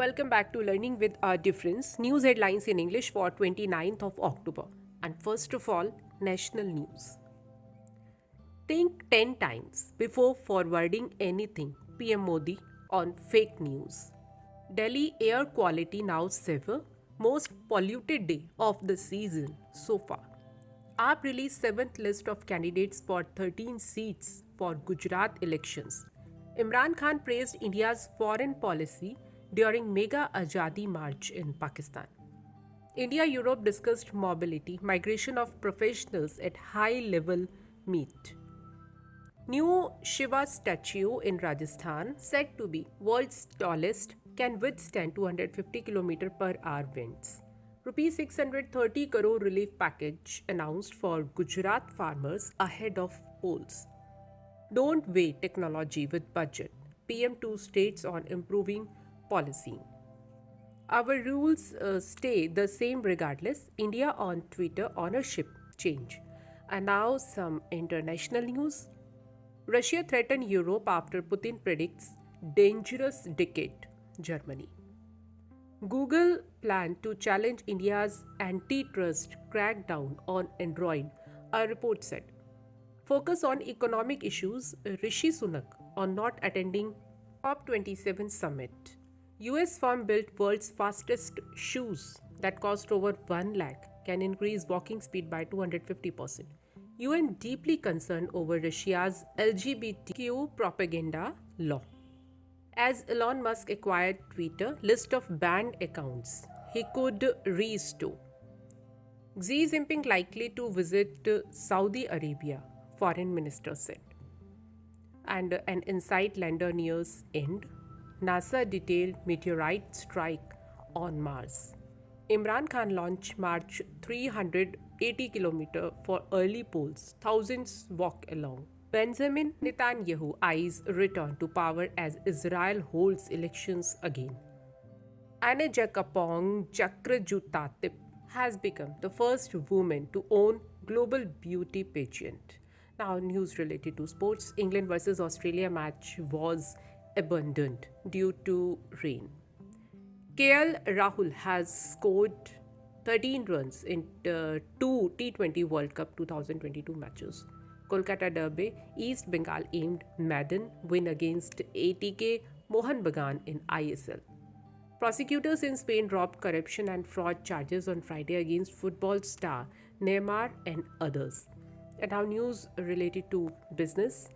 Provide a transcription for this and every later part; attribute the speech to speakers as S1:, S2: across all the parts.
S1: Welcome back to Learning with a Difference, news headlines in English for 29th of October. And first of all, national news. Think 10 times before forwarding anything, PM Modi on fake news. Delhi air quality now severe, most polluted day of the season so far. AAP released 7th list of candidates for 13 seats for Gujarat elections. Imran Khan praised India's foreign policy during Mega Azadi March in Pakistan. India-Europe discussed mobility, migration of professionals at high-level meet. New Shiva statue in Rajasthan, said to be world's tallest, can withstand 250 km per hour winds. Rupees 630 crore relief package announced for Gujarat farmers ahead of polls. Don't weigh technology with budget. PM to states on improving policy. Our rules stay the same regardless. India on Twitter ownership change. And now some international news. Russia threatened Europe after Putin predicts dangerous decade. Germany. Google planned to challenge India's antitrust crackdown on Android, a report said. Focus on economic issues, Rishi Sunak on not attending COP27 summit. US firm built world's fastest shoes that cost over 1 lakh can increase walking speed by 250%. UN deeply concerned over Russia's LGBTQ propaganda law. As Elon Musk acquired Twitter, list of banned accounts he could restore. Xi Jinping likely to visit Saudi Arabia, foreign minister said. And an InSight lander nears end. NASA detailed meteorite strike on Mars. Imran Khan launched March 380 km for early polls. Thousands walk along. Benjamin Netanyahu eyes return to power as Israel holds elections again. Anna Jacopong Chakrajutatip has become the first woman to own global beauty pageant. Now news related to sports. England versus Australia match was abandoned due to rain. KL Rahul has scored 13 runs in two T20 World Cup 2022 matches. Kolkata Derby, East Bengal aimed maiden win against ATK Mohan Bagan in ISL. Prosecutors in Spain dropped corruption and fraud charges on Friday against football star Neymar and others. And now news related to business.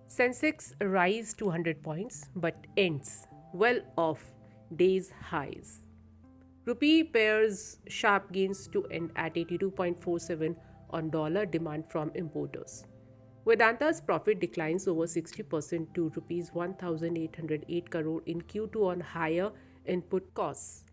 S1: Sensex rise 200 points but ends well off day's highs. Rupee pairs sharp gains to end at 82.47 on dollar demand from importers. Vedanta's profit declines over 60% to rupees 1,808 crore in Q2 on higher input costs.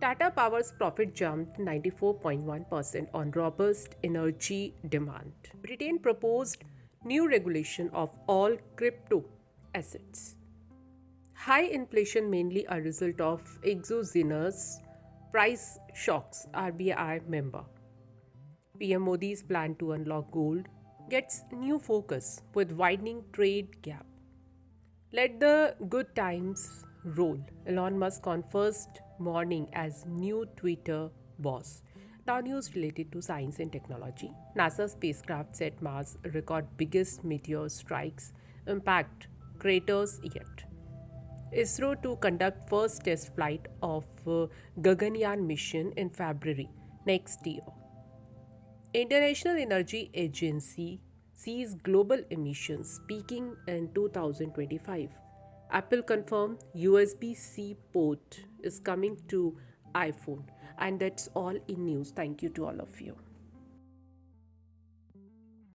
S1: Tata Power's profit jumped 94.1% on robust energy demand. Britain proposed new regulation of all crypto assets. High inflation mainly a result of exogenous price shocks, RBI member. PM Modi's plan to unlock gold gets new focus with widening trade gap. Let the good times roll. Elon Musk on first morning as new Twitter boss. Now news related to science and technology. NASA spacecraft set Mars record biggest meteor strikes impact craters yet. ISRO to conduct first test flight of Gaganyaan mission in February next year. International Energy Agency sees global emissions peaking in 2025. Apple confirmed USB-C port is coming to iPhone. And that's all in news. Thank you to all of you.